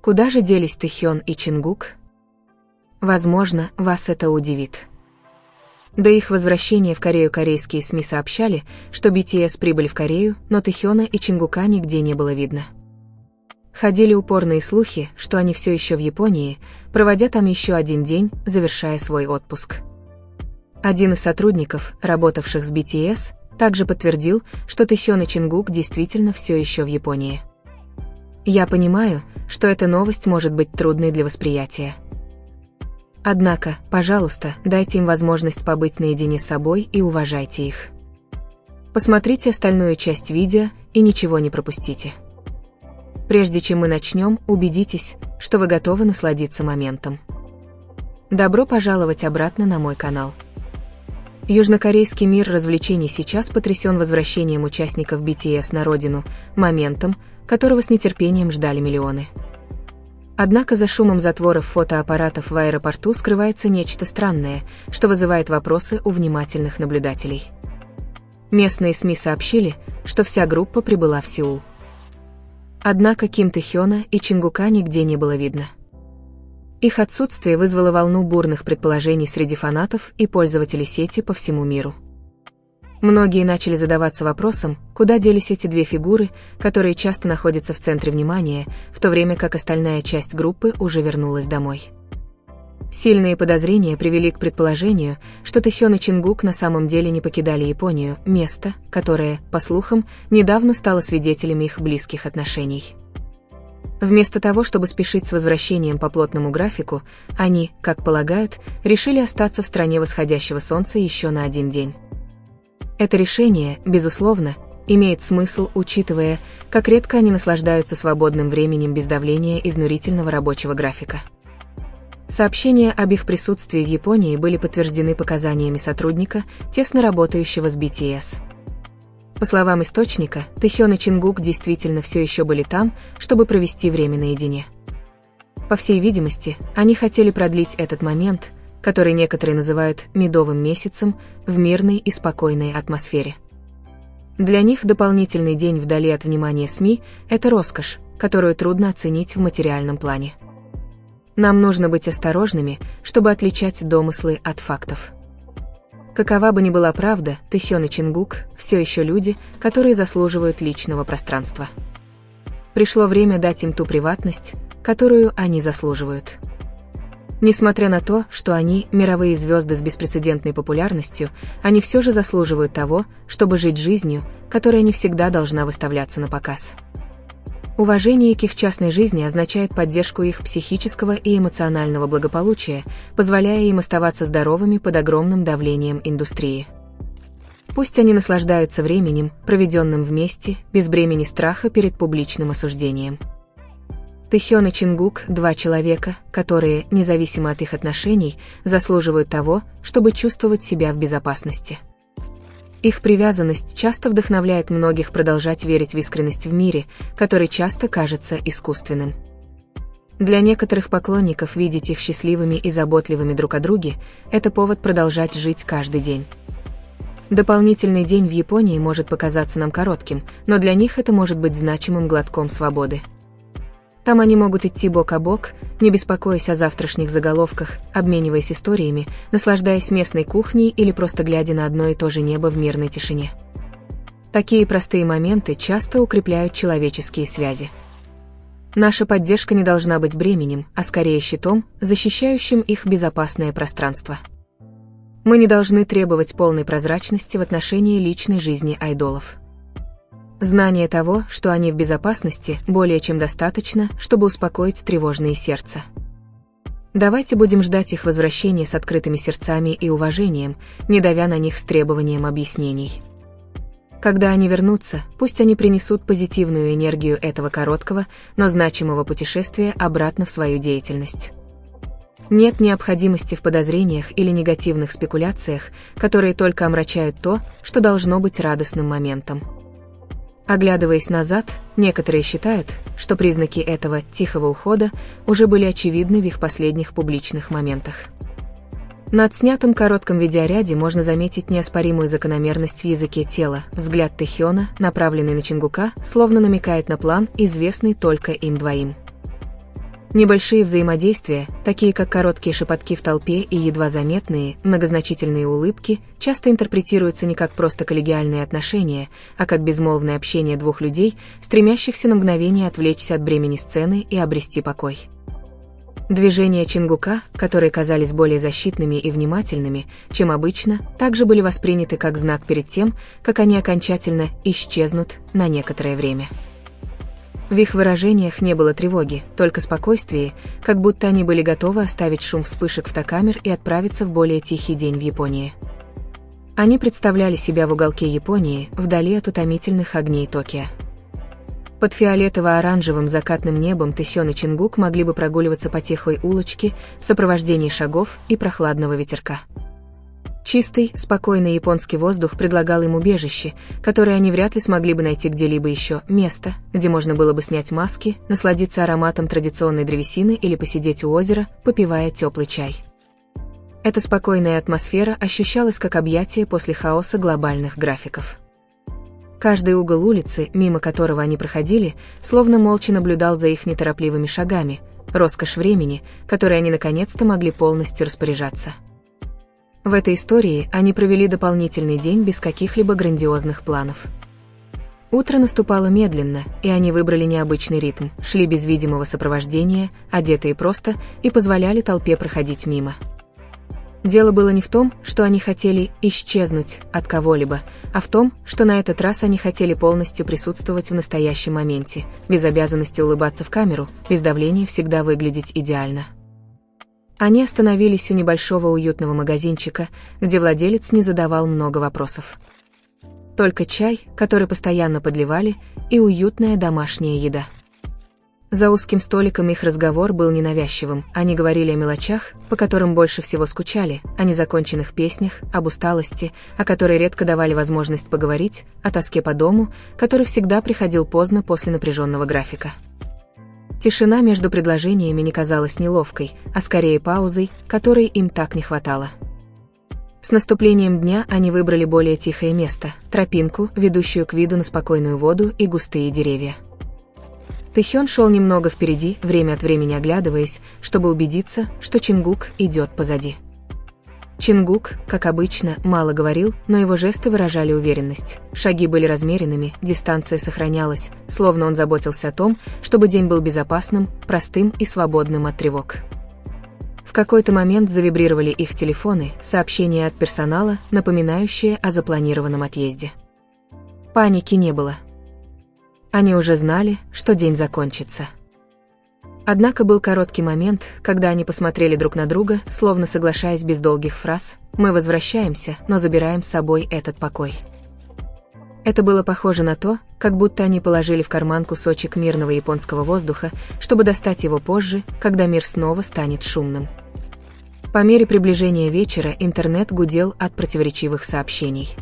Куда же делись Тэхён и Чингук? Возможно, вас это удивит. До их возвращения в Корею корейские СМИ сообщали, что BTS прибыли в Корею, но Тэхёна и Чингука нигде не было видно. Ходили упорные слухи, что они все еще в Японии, проводя там еще один день, завершая свой отпуск. Один из сотрудников, работавших с BTS, также подтвердил, что Тэхён и Чингук действительно все еще в Японии. Я понимаю, что эта новость может быть трудной для восприятия. Однако, пожалуйста, дайте им возможность побыть наедине с собой и уважайте их. Посмотрите остальную часть видео и ничего не пропустите. Прежде чем мы начнем, убедитесь, что вы готовы насладиться моментом. Добро пожаловать обратно на мой канал. Южнокорейский мир развлечений сейчас потрясен возвращением участников BTS на родину, моментом, которого с нетерпением ждали миллионы. Однако за шумом затворов фотоаппаратов в аэропорту скрывается нечто странное, что вызывает вопросы у внимательных наблюдателей. Местные СМИ сообщили, что вся группа прибыла в Сеул. Однако Ким Тэхёна и Чингука нигде не было видно. Их отсутствие вызвало волну бурных предположений среди фанатов и пользователей сети по всему миру. Многие начали задаваться вопросом, куда делись эти две фигуры, которые часто находятся в центре внимания, в то время как остальная часть группы уже вернулась домой. Сильные подозрения привели к предположению, что Тэхён и Чингук на самом деле не покидали Японию, место, которое, по слухам, недавно стало свидетелями их близких отношений. Вместо того, чтобы спешить с возвращением по плотному графику, они, как полагают, решили остаться в стране восходящего солнца еще на один день. Это решение, безусловно, имеет смысл, учитывая, как редко они наслаждаются свободным временем без давления изнурительного рабочего графика. Сообщения об их присутствии в Японии были подтверждены показаниями сотрудника, тесно работающего с BTS. По словам источника, Тэхён и Чингук действительно все еще были там, чтобы провести время наедине. По всей видимости, они хотели продлить этот момент, который некоторые называют «медовым месяцем», в мирной и спокойной атмосфере. Для них дополнительный день вдали от внимания СМИ – это роскошь, которую трудно оценить в материальном плане. Нам нужно быть осторожными, чтобы отличать домыслы от фактов. Какова бы ни была правда, Тэхён и Чингук – все еще люди, которые заслуживают личного пространства. Пришло время дать им ту приватность, которую они заслуживают. Несмотря на то, что они – мировые звезды с беспрецедентной популярностью, они все же заслуживают того, чтобы жить жизнью, которая не всегда должна выставляться на показ. Уважение к их частной жизни означает поддержку их психического и эмоционального благополучия, позволяя им оставаться здоровыми под огромным давлением индустрии. Пусть они наслаждаются временем, проведенным вместе, без бремени страха перед публичным осуждением. Тэхён и Чингук – два человека, которые, независимо от их отношений, заслуживают того, чтобы чувствовать себя в безопасности. Их привязанность часто вдохновляет многих продолжать верить в искренность в мире, который часто кажется искусственным. Для некоторых поклонников видеть их счастливыми и заботливыми друг о друге – это повод продолжать жить каждый день. Дополнительный день в Японии может показаться нам коротким, но для них это может быть значимым глотком свободы. Там они могут идти бок о бок, не беспокоясь о завтрашних заголовках, обмениваясь историями, наслаждаясь местной кухней или просто глядя на одно и то же небо в мирной тишине. Такие простые моменты часто укрепляют человеческие связи. Наша поддержка не должна быть бременем, а скорее щитом, защищающим их безопасное пространство. Мы не должны требовать полной прозрачности в отношении личной жизни айдолов. Знание того, что они в безопасности, более чем достаточно, чтобы успокоить тревожные сердца. Давайте будем ждать их возвращения с открытыми сердцами и уважением, не давя на них с требованием объяснений. Когда они вернутся, пусть они принесут позитивную энергию этого короткого, но значимого путешествия обратно в свою деятельность. Нет необходимости в подозрениях или негативных спекуляциях, которые только омрачают то, что должно быть радостным моментом. Оглядываясь назад, некоторые считают, что признаки этого тихого ухода уже были очевидны в их последних публичных моментах. На отснятом коротком видеоряде можно заметить неоспоримую закономерность в языке тела. Взгляд Тэхёна, направленный на Чингука, словно намекает на план, известный только им двоим. Небольшие взаимодействия, такие как короткие шепотки в толпе и едва заметные, многозначительные улыбки, часто интерпретируются не как просто коллегиальные отношения, а как безмолвное общение двух людей, стремящихся на мгновение отвлечься от бремени сцены и обрести покой. Движения Чингука, которые казались более защитными и внимательными, чем обычно, также были восприняты как знак перед тем, как они окончательно исчезнут на некоторое время. В их выражениях не было тревоги, только спокойствие, как будто они были готовы оставить шум вспышек фотокамер и отправиться в более тихий день в Японии. Они представляли себя в уголке Японии, вдали от утомительных огней Токио. Под фиолетово-оранжевым закатным небом Тэсён и Чингук могли бы прогуливаться по тихой улочке в сопровождении шагов и прохладного ветерка. Чистый, спокойный японский воздух предлагал им убежище, которое они вряд ли смогли бы найти где-либо еще, место, где можно было бы снять маски, насладиться ароматом традиционной древесины или посидеть у озера, попивая теплый чай. Эта спокойная атмосфера ощущалась как объятие после хаоса глобальных графиков. Каждый угол улицы, мимо которого они проходили, словно молча наблюдал за их неторопливыми шагами, роскошь времени, которой они наконец-то могли полностью распоряжаться. В этой истории они провели дополнительный день без каких-либо грандиозных планов. Утро наступало медленно, и они выбрали необычный ритм, шли без видимого сопровождения, одетые просто, и позволяли толпе проходить мимо. Дело было не в том, что они хотели исчезнуть от кого-либо, а в том, что на этот раз они хотели полностью присутствовать в настоящем моменте, без обязанности улыбаться в камеру, без давления всегда выглядеть идеально. Они остановились у небольшого уютного магазинчика, где владелец не задавал много вопросов. Только чай, который постоянно подливали, и уютная домашняя еда. За узким столиком их разговор был ненавязчивым, они говорили о мелочах, по которым больше всего скучали, о незаконченных песнях, об усталости, о которой редко давали возможность поговорить, о тоске по дому, который всегда приходил поздно после напряженного графика. Тишина между предложениями не казалась неловкой, а скорее паузой, которой им так не хватало. С наступлением дня они выбрали более тихое место, тропинку, ведущую к виду на спокойную воду и густые деревья. Тэсён шел немного впереди, время от времени оглядываясь, чтобы убедиться, что Чингук идет позади. Чингук, как обычно, мало говорил, но его жесты выражали уверенность. Шаги были размеренными, дистанция сохранялась, словно он заботился о том, чтобы день был безопасным, простым и свободным от тревог. В какой-то момент завибрировали их телефоны, сообщения от персонала, напоминающие о запланированном отъезде. Паники не было. Они уже знали, что день закончится. Однако был короткий момент, когда они посмотрели друг на друга, словно соглашаясь без долгих фраз: «Мы возвращаемся, но забираем с собой этот покой». Это было похоже на то, как будто они положили в карман кусочек мирного японского воздуха, чтобы достать его позже, когда мир снова станет шумным. По мере приближения вечера интернет гудел от противоречивых сообщений.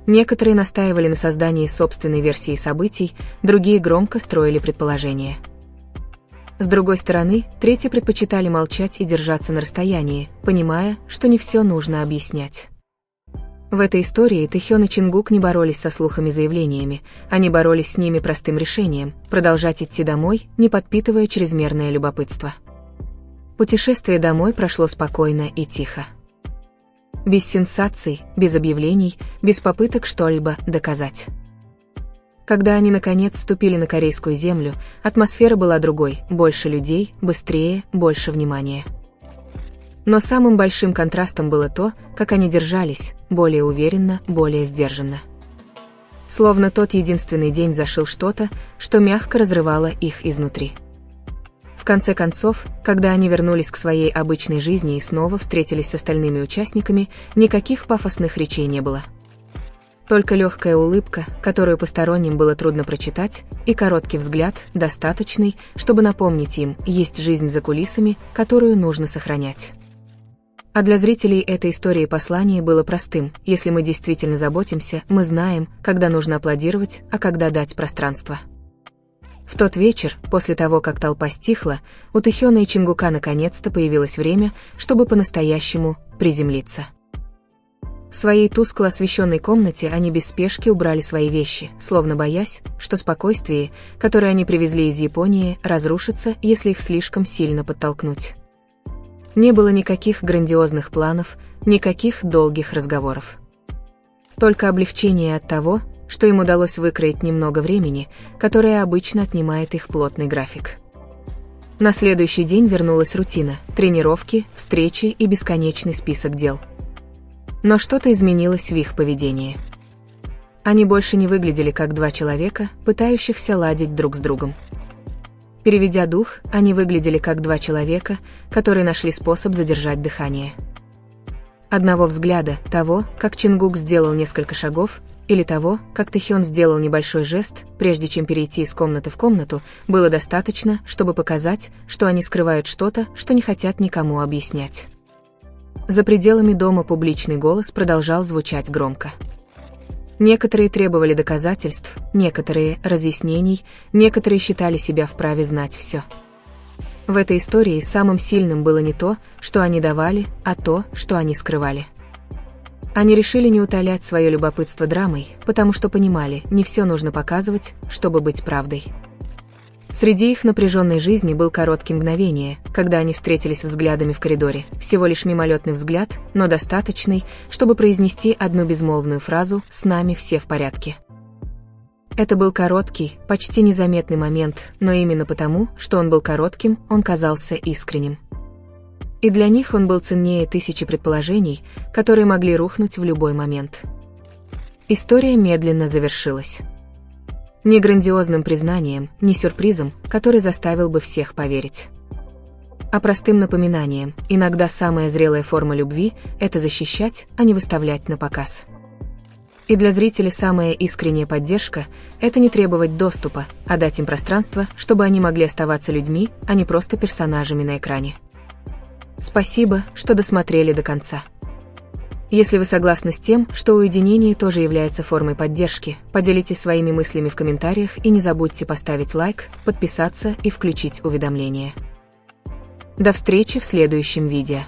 Некоторые настаивали на создании собственной версии событий, другие громко строили предположения. С другой стороны, третьи предпочитали молчать и держаться на расстоянии, понимая, что не все нужно объяснять. В этой истории Тэсён и Чингук не боролись со слухами и заявлениями, они боролись с ними простым решением – продолжать идти домой, не подпитывая чрезмерное любопытство. Путешествие домой прошло спокойно и тихо. Без сенсаций, без объявлений, без попыток что-либо доказать. Когда они наконец ступили на корейскую землю, атмосфера была другой, больше людей, быстрее, больше внимания. Но самым большим контрастом было то, как они держались, более уверенно, более сдержанно. Словно тот единственный день зашил что-то, что мягко разрывало их изнутри. В конце концов, когда они вернулись к своей обычной жизни и снова встретились с остальными участниками, никаких пафосных речей не было. Только легкая улыбка, которую посторонним было трудно прочитать, и короткий взгляд, достаточный, чтобы напомнить им, есть жизнь за кулисами, которую нужно сохранять. А для зрителей этой истории послание было простым: если мы действительно заботимся, мы знаем, когда нужно аплодировать, а когда дать пространство. В тот вечер, после того, как толпа стихла, у Тэсёна и Чингука наконец-то появилось время, чтобы по-настоящему приземлиться. В своей тускло освещенной комнате они без спешки убрали свои вещи, словно боясь, что спокойствие, которое они привезли из Японии, разрушится, если их слишком сильно подтолкнуть. Не было никаких грандиозных планов, никаких долгих разговоров. Только облегчение от того, что им удалось выкроить немного времени, которое обычно отнимает их плотный график. На следующий день вернулась рутина, тренировки, встречи и бесконечный список дел. Но что-то изменилось в их поведении. Они больше не выглядели как два человека, пытающихся ладить друг с другом. Переведя дух, они выглядели как два человека, которые нашли способ задержать дыхание. Одного взгляда, того, как Чингук сделал несколько шагов, или того, как Тэхён сделал небольшой жест, прежде чем перейти из комнаты в комнату, было достаточно, чтобы показать, что они скрывают что-то, что не хотят никому объяснять. За пределами дома публичный голос продолжал звучать громко. Некоторые требовали доказательств, некоторые – разъяснений, некоторые считали себя вправе знать все. В этой истории самым сильным было не то, что они давали, а то, что они скрывали. Они решили не утолять свое любопытство драмой, потому что понимали, не все нужно показывать, чтобы быть правдой. Среди их напряженной жизни был короткий мгновение, когда они встретились взглядами в коридоре, всего лишь мимолетный взгляд, но достаточный, чтобы произнести одну безмолвную фразу «С нами все в порядке». Это был короткий, почти незаметный момент, но именно потому, что он был коротким, он казался искренним. И для них он был ценнее тысячи предположений, которые могли рухнуть в любой момент. История медленно завершилась. Не грандиозным признанием, не сюрпризом, который заставил бы всех поверить. А простым напоминанием, иногда самая зрелая форма любви – это защищать, а не выставлять на показ. И для зрителя самая искренняя поддержка – это не требовать доступа, а дать им пространство, чтобы они могли оставаться людьми, а не просто персонажами на экране. Спасибо, что досмотрели до конца. Если вы согласны с тем, что уединение тоже является формой поддержки, поделитесь своими мыслями в комментариях и не забудьте поставить лайк, подписаться и включить уведомления. До встречи в следующем видео.